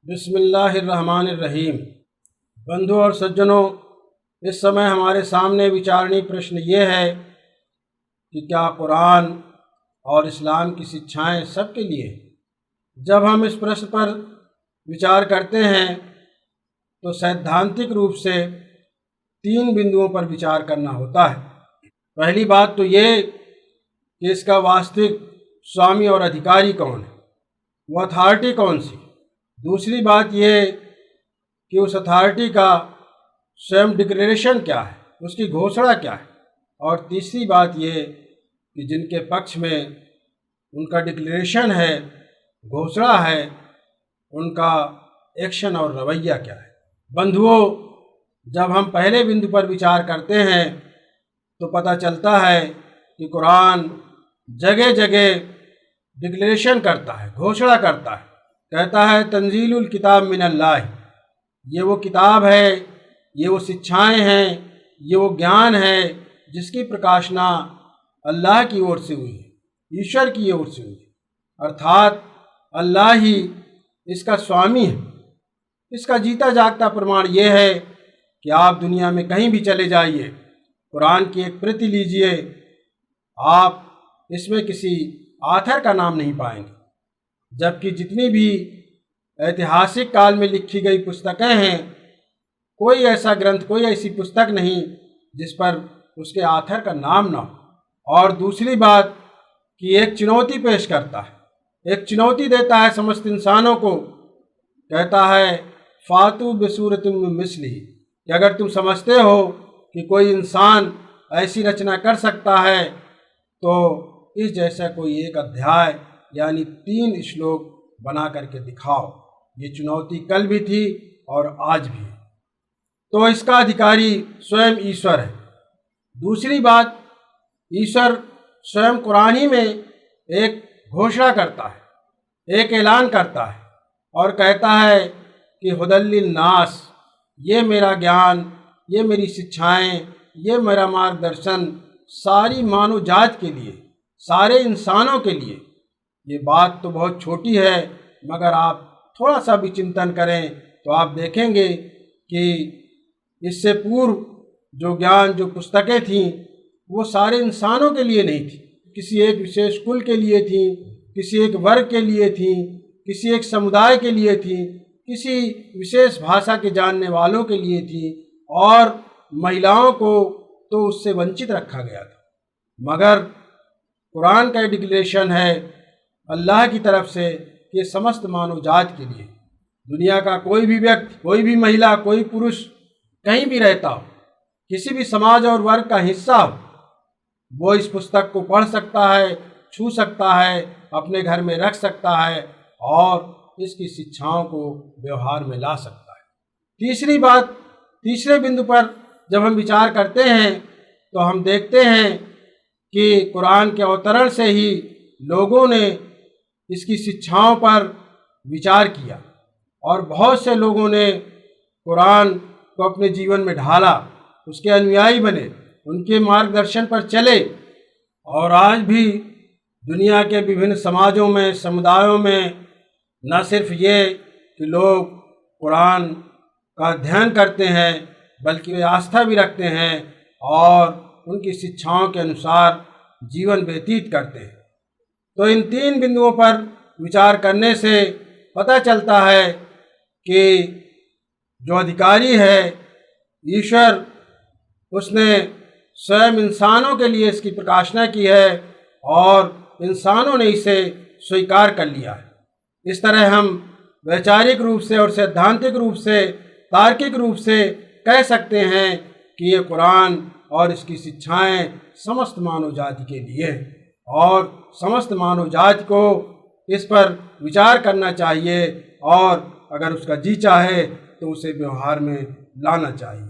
बिस्मिल्लाहिर्रहमानिर्रहीम। बंधु और सज्जनों, इस समय हमारे सामने विचारणीय प्रश्न ये है कि क्या कुरान और इस्लाम की शिक्षाएं सबके लिए? जब हम इस प्रश्न पर विचार करते हैं तो सैद्धांतिक रूप से 3 बिंदुओं पर विचार करना होता है। पहली बात तो ये कि इसका वास्तविक स्वामी और अधिकारी कौन है, वो अथॉरिटी कौन सी। दूसरी बात ये कि उस अथॉरिटी का स्वयं डिक्लेरेशन क्या है, उसकी घोषणा क्या है। और तीसरी बात ये कि जिनके पक्ष में उनका डिक्लेरेशन है, घोषणा है, उनका एक्शन और रवैया क्या है। बंधुओं, जब हम पहले बिंदु पर विचार करते हैं तो पता चलता है कि कुरान जगह जगह डिक्लेरेशन करता है, घोषणा करता है, कहता है तंजीलुल किताब मिनल्लाह। ये वो किताब है, ये वो शिक्षाएं हैं, ये वो ज्ञान है जिसकी प्रकाशना अल्लाह की ओर से हुई है, ईश्वर की ओर से हुई है। अर्थात अल्लाह ही इसका स्वामी है। इसका जीता जागता प्रमाण ये है कि आप दुनिया में कहीं भी चले जाइए, कुरान की एक प्रति लीजिए, आप इसमें किसी आथर का नाम नहीं पाएंगे। जबकि जितनी भी ऐतिहासिक काल में लिखी गई पुस्तकें हैं, कोई ऐसा ग्रंथ, कोई ऐसी पुस्तक नहीं जिस पर उसके आथर का नाम ना हो। और दूसरी बात कि एक चुनौती पेश करता है, एक चुनौती देता है समस्त इंसानों को। कहता है फातू बिसूरतिम मिन मिस्लिही, कि अगर तुम समझते हो कि कोई इंसान ऐसी रचना कर सकता है तो इस जैसा कोई एक अध्याय यानी 3 श्लोक बना करके दिखाओ। ये चुनौती कल भी थी और आज भी है। तो इसका अधिकारी स्वयं ईश्वर है। दूसरी बात, ईश्वर स्वयं कुरान ही में एक घोषणा करता है, एक ऐलान करता है और कहता है कि हुदल्लिल नास, ये मेरा ज्ञान, ये मेरी शिक्षाएं, ये मेरा मार्गदर्शन सारी मानव जात के लिए, सारे इंसानों के लिए। ये बात तो बहुत छोटी है, मगर आप थोड़ा सा भी चिंतन करें तो आप देखेंगे कि इससे पूर्व जो ज्ञान, जो पुस्तकें थीं, वो सारे इंसानों के लिए नहीं थी, किसी एक विशेष कुल के लिए थी, किसी एक वर्ग के लिए थी, किसी एक समुदाय के लिए थी, किसी विशेष भाषा के जानने वालों के लिए थी, और महिलाओं को तो उससे वंचित रखा गया था। मगर कुरान का डिक्लेरेशन है अल्लाह की तरफ से कि समस्त मानव जात के लिए, दुनिया का कोई भी व्यक्ति, कोई भी महिला, कोई पुरुष कहीं भी रहता हो, किसी भी समाज और वर्ग का हिस्सा हो, वो इस पुस्तक को पढ़ सकता है, छू सकता है, अपने घर में रख सकता है और इसकी शिक्षाओं को व्यवहार में ला सकता है। तीसरी बात, तीसरे बिंदु पर जब हम विचार करते हैं तो हम देखते हैं कि कुरान के अवतरण से ही लोगों ने इसकी शिक्षाओं पर विचार किया और बहुत से लोगों ने कुरान को अपने जीवन में ढाला, उसके अनुयायी बने, उनके मार्गदर्शन पर चले। और आज भी दुनिया के विभिन्न समाजों में, समुदायों में न सिर्फ ये कि लोग कुरान का अध्ययन करते हैं, बल्कि वे आस्था भी रखते हैं और उनकी शिक्षाओं के अनुसार जीवन व्यतीत करते हैं। तो इन 3 बिंदुओं पर विचार करने से पता चलता है कि जो अधिकारी है ईश्वर, उसने स्वयं इंसानों के लिए इसकी प्रकाशना की है और इंसानों ने इसे स्वीकार कर लिया है। इस तरह हम वैचारिक रूप से और सैद्धांतिक रूप से, तार्किक रूप से कह सकते हैं कि ये कुरान और इसकी शिक्षाएं समस्त मानव जाति के लिए हैं और समस्त मानव जाति को इस पर विचार करना चाहिए और अगर उसका जी चाहे तो उसे व्यवहार में लाना चाहिए।